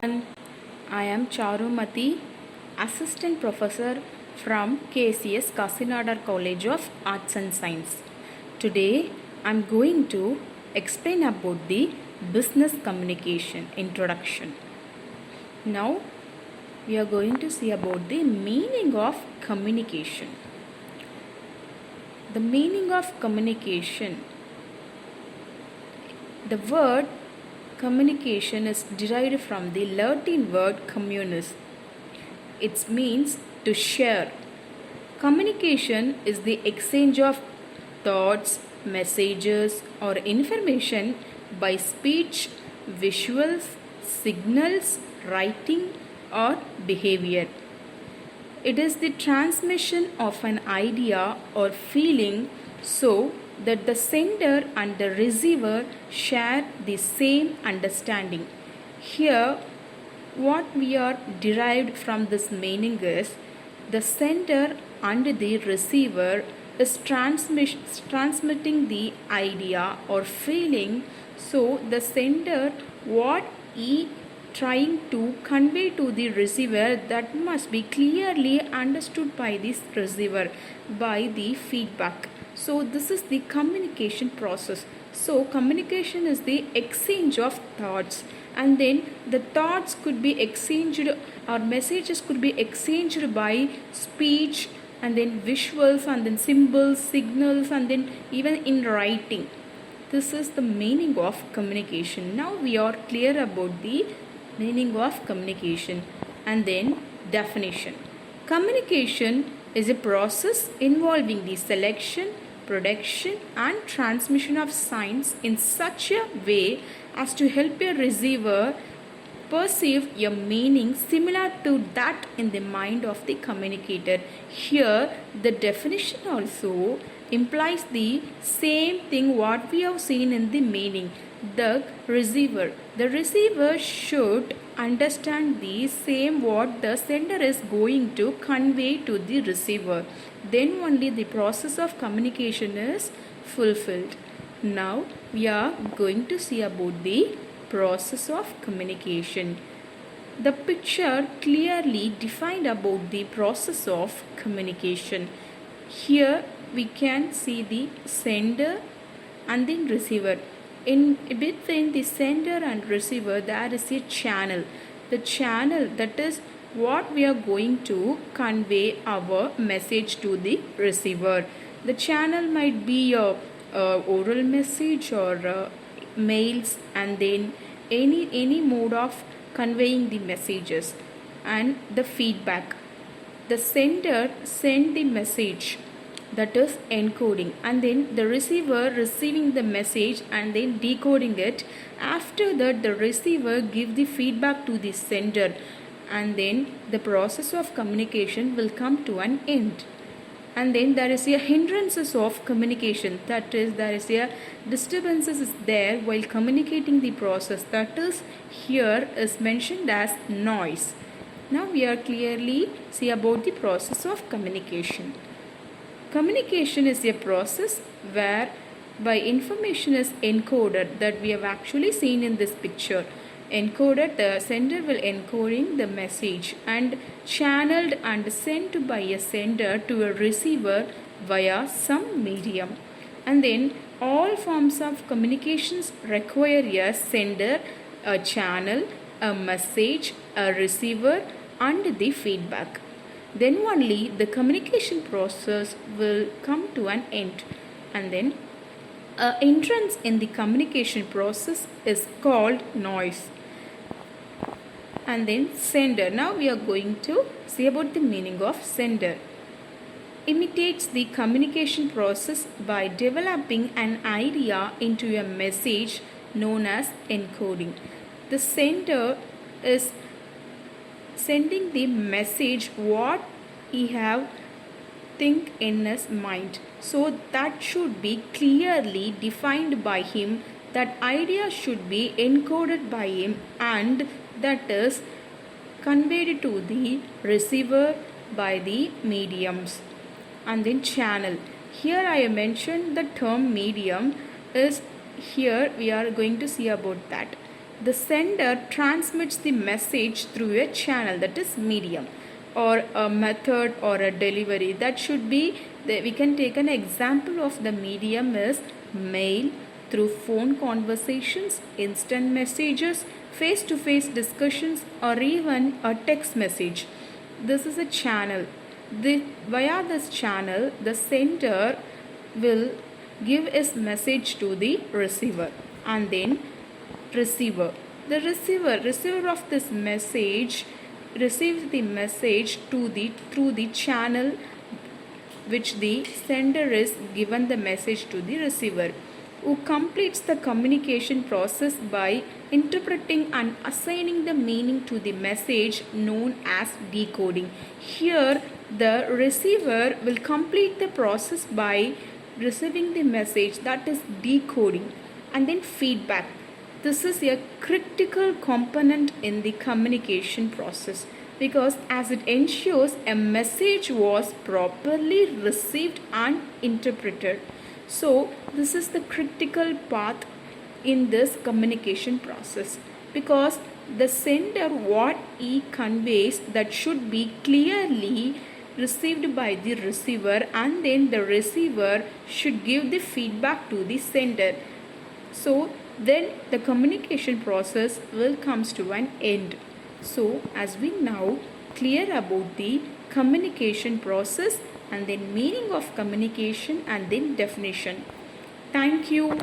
And I am Charumati, Assistant Professor from KCS Kasinadar College of Arts and Science. Today I am going to explain about the business communication introduction. Now we are going to see about the meaning of communication. The meaning of communication. The word communication is derived from the Latin word communis. It means to share. Communication is the exchange of thoughts, messages, or information by speech, visuals, signals, writing, or behavior. It is the transmission of an idea or feeling so that the sender and the receiver share the same understanding. Here, what we are derived from this meaning is the sender and the receiver is transmitting the idea or feeling, so the sender what he trying to convey to the receiver, that must be clearly understood by this receiver by the feedback. So this is the communication process. So communication is the exchange of thoughts, and then the thoughts could be exchanged or messages could be exchanged by speech, and then visuals, and then symbols, signals, and then even in writing. This is the meaning of communication. Now we are clear about the meaning of communication. And then definition. Communication is a process involving the selection, production, and transmission of signs in such a way as to help a receiver perceive a meaning similar to that in the mind of the communicator. Here the definition also implies the same thing what we have seen in the meaning. The receiver should understand the same what the sender is going to convey to the receiver. Then only the process of communication is fulfilled. Now we are going to see about the process of communication. The picture clearly defined about the process of communication. Here we can see the sender and then receiver. In between the sender and receiver there is a channel. The channel, that is what we are going to convey our message to the receiver. The channel might be a oral message or mails, and then any mode of conveying the messages. And the feedback, the sender send the message, that is encoding, and then the receiver receiving the message and then decoding it. After that the receiver give the feedback to the sender, and then the process of communication will come to an end. And then there is a hindrances of communication, that is there is a disturbances is there while communicating the process, that is here is mentioned as noise. Now we are clearly see about the process of communication. Communication is a process whereby information is encoded, that we have actually seen in this picture. Encoded, the sender will encoding the message and channeled and sent by a sender to a receiver via some medium. And then all forms of communications require a sender, a channel, a message, a receiver, and the feedback. Then only the communication process will come to an end. And then entrance in the communication process is called noise. And then sender. Now we are going to see about the meaning of sender. Imitates the communication process by developing an idea into a message known as encoding. The sender is sending the message what he have think in his mind, so that should be clearly defined by him. That idea should be encoded by him, and that is conveyed to the receiver by the mediums. And then channel. Here I have mentioned the term medium is, here we are going to see about that. the sender transmits the message through a channel, that is medium, or a method or a delivery. That should be we can take an example of the medium is mail, through phone conversations, instant messages, face to face discussions, or even a text message. This is a channel. Via this channel, the sender will give his message to the receiver, and then receiver. The receiver of this message receives the message through the channel which the sender is given the message to the receiver, who completes the communication process by interpreting and assigning the meaning to the message, known as decoding. Here the receiver will complete the process by receiving the message, that is decoding, and then feedback. This is a critical component in the communication process, because as it ensures a message was properly received and interpreted. So this is the critical path in this communication process, because the sender, what he conveys, that should be clearly received by the receiver, and then the receiver should give the feedback to the sender. So then the communication process will comes to an end. So as we now clear about the communication process, and then meaning of communication, and then definition. Thank you.